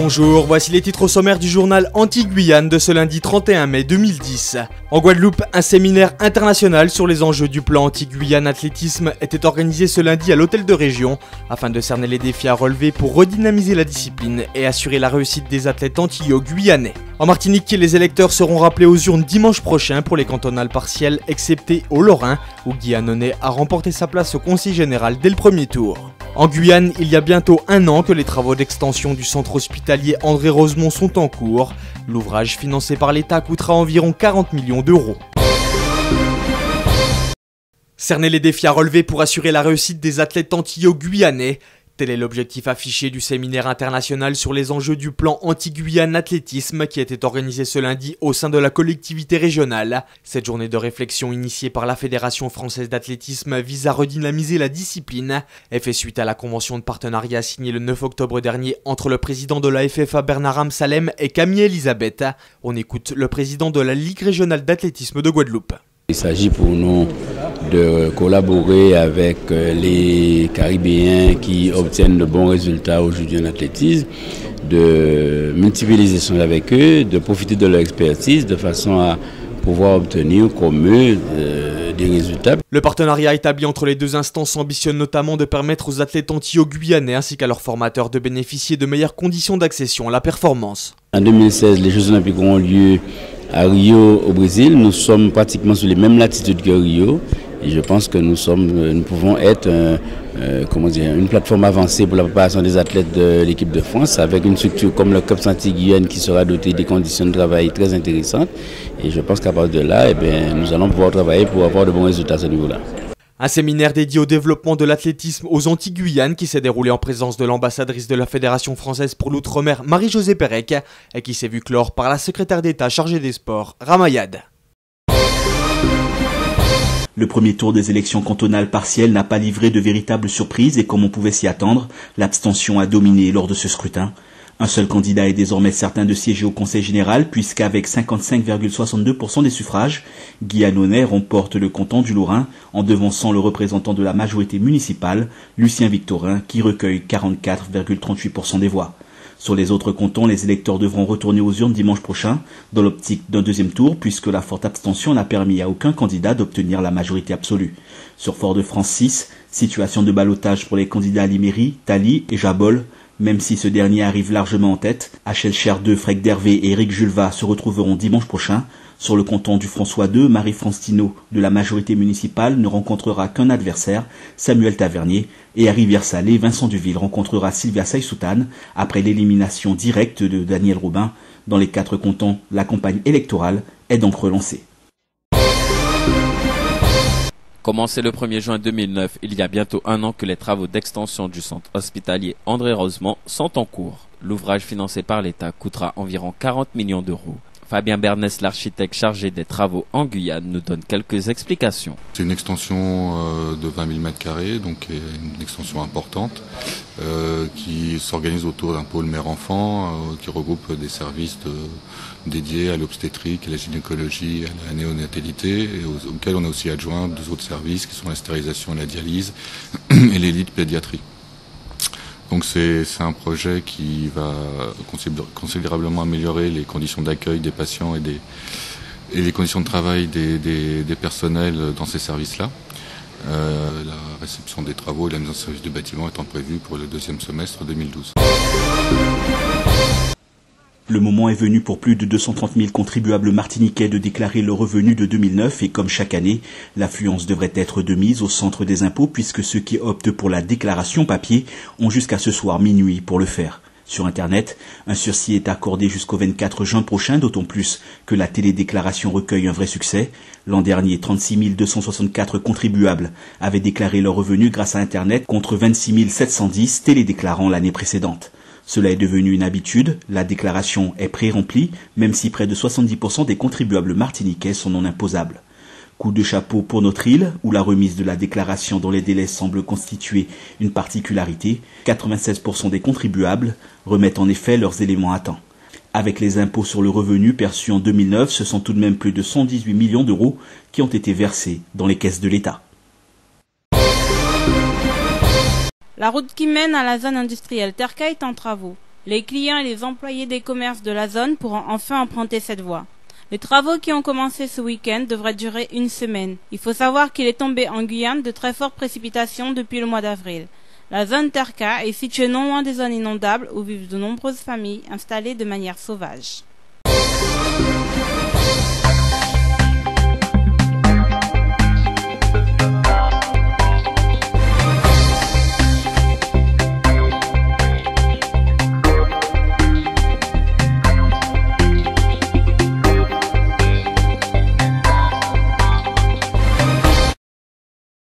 Bonjour, voici les titres au sommaire du journal Anti-Guyane de ce lundi 31 mai 2010. En Guadeloupe, un séminaire international sur les enjeux du plan Anti-Guyane athlétisme était organisé ce lundi à l'hôtel de région afin de cerner les défis à relever pour redynamiser la discipline et assurer la réussite des athlètes antillais-guyanais. En Martinique, les électeurs seront rappelés aux urnes dimanche prochain pour les cantonales partielles, excepté au Lorrain, où Guy Annonay a remporté sa place au Conseil général dès le premier tour. En Guyane, il y a bientôt un an que les travaux d'extension du centre hospitalier André Rosemont sont en cours. L'ouvrage financé par l'État coûtera environ 40 millions d'euros. Cerner les défis à relever pour assurer la réussite des athlètes antillais-guyanais. Tel est l'objectif affiché du séminaire international sur les enjeux du plan Anti-Guyane athlétisme qui était organisé ce lundi au sein de la collectivité régionale. Cette journée de réflexion initiée par la Fédération française d'athlétisme vise à redynamiser la discipline et fait suite à la convention de partenariat signée le 9 octobre dernier entre le président de la FFA Bernard Amsalem et Camille Elisabeth. On écoute le président de la Ligue régionale d'athlétisme de Guadeloupe. Il s'agit pour nous de collaborer avec les Caribéens qui obtiennent de bons résultats aujourd'hui en athlétisme, de multiplier les échanges avec eux, de profiter de leur expertise de façon à pouvoir obtenir comme eux des résultats. Le partenariat établi entre les deux instances ambitionne notamment de permettre aux athlètes antillais-guyanais ainsi qu'à leurs formateurs de bénéficier de meilleures conditions d'accession à la performance. En 2016, les Jeux Olympiques auront lieu à Rio au Brésil. Nous sommes pratiquement sur les mêmes latitudes que Rio et je pense que nous pouvons être une plateforme avancée pour la préparation des athlètes de l'équipe de France avec une structure comme le COPS Anti-Guyane qui sera dotée des conditions de travail très intéressantes et je pense qu'à partir de là, nous allons pouvoir travailler pour avoir de bons résultats à ce niveau-là. Un séminaire dédié au développement de l'athlétisme aux Antilles-Guyane qui s'est déroulé en présence de l'ambassadrice de la Fédération française pour l'Outre-mer Marie-Josée Pérec et qui s'est vu clore par la secrétaire d'État chargée des sports, Ramayad. Le premier tour des élections cantonales partielles n'a pas livré de véritables surprises et comme on pouvait s'y attendre, l'abstention a dominé lors de ce scrutin. Un seul candidat est désormais certain de siéger au Conseil général puisqu'avec 55,62% des suffrages, Guy Annonay remporte le canton du Lorrain en devançant le représentant de la majorité municipale, Lucien Victorin, qui recueille 44,38% des voix. Sur les autres cantons, les électeurs devront retourner aux urnes dimanche prochain dans l'optique d'un deuxième tour puisque la forte abstention n'a permis à aucun candidat d'obtenir la majorité absolue. Sur Fort-de-France 6, situation de ballottage pour les candidats Liméry, Tali et Jabol. Même si ce dernier arrive largement en tête, Achelcher 2, Frédéric Dervé et Éric Julva se retrouveront dimanche prochain. Sur le canton du François 2, Marie-France Tino de la majorité municipale ne rencontrera qu'un adversaire, Samuel Tavernier, et à Rivière-Salée, Vincent Duville rencontrera Sylvia Saïsoutane après l'élimination directe de Daniel Robin. Dans les 4 cantons, la campagne électorale est donc relancée. Commencé le 1er juin 2009, il y a bientôt un an que les travaux d'extension du centre hospitalier André Rosemont sont en cours. L'ouvrage financé par l'État coûtera environ 40 millions d'euros. Fabien Bernès, l'architecte chargé des travaux en Guyane, nous donne quelques explications. C'est une extension de 20 000 m², donc une extension importante, qui s'organise autour d'un pôle mère-enfant, qui regroupe des services dédiés à l'obstétrique, à la gynécologie, à la néonatalité, et auxquels on a aussi adjoint 2 autres services qui sont la stérilisation et la dialyse et l'élite pédiatrie. Donc c'est un projet qui va considérablement améliorer les conditions d'accueil des patients et les conditions de travail des personnels dans ces services-là. La réception des travaux et la mise en service du bâtiment étant prévue pour le 2e semestre 2012. Le moment est venu pour plus de 230 000 contribuables martiniquais de déclarer le revenu de 2009 et comme chaque année, l'affluence devrait être de mise au centre des impôts puisque ceux qui optent pour la déclaration papier ont jusqu'à ce soir minuit pour le faire. Sur Internet, un sursis est accordé jusqu'au 24 juin prochain, d'autant plus que la télédéclaration recueille un vrai succès. L'an dernier, 36 264 contribuables avaient déclaré leur revenu grâce à Internet contre 26 710 télédéclarants l'année précédente. Cela est devenu une habitude, la déclaration est pré-remplie, même si près de 70% des contribuables martiniquais sont non imposables. Coup de chapeau pour notre île, où la remise de la déclaration dans les délais semble constituer une particularité. 96% des contribuables remettent en effet leurs éléments à temps. Avec les impôts sur le revenu perçus en 2009, ce sont tout de même plus de 118 millions d'euros qui ont été versés dans les caisses de l'État. La route qui mène à la zone industrielle Terca est en travaux. Les clients et les employés des commerces de la zone pourront enfin emprunter cette voie. Les travaux qui ont commencé ce week-end devraient durer une semaine. Il faut savoir qu'il est tombé en Guyane de très fortes précipitations depuis le mois d'avril. La zone Terka est située non loin des zones inondables où vivent de nombreuses familles installées de manière sauvage.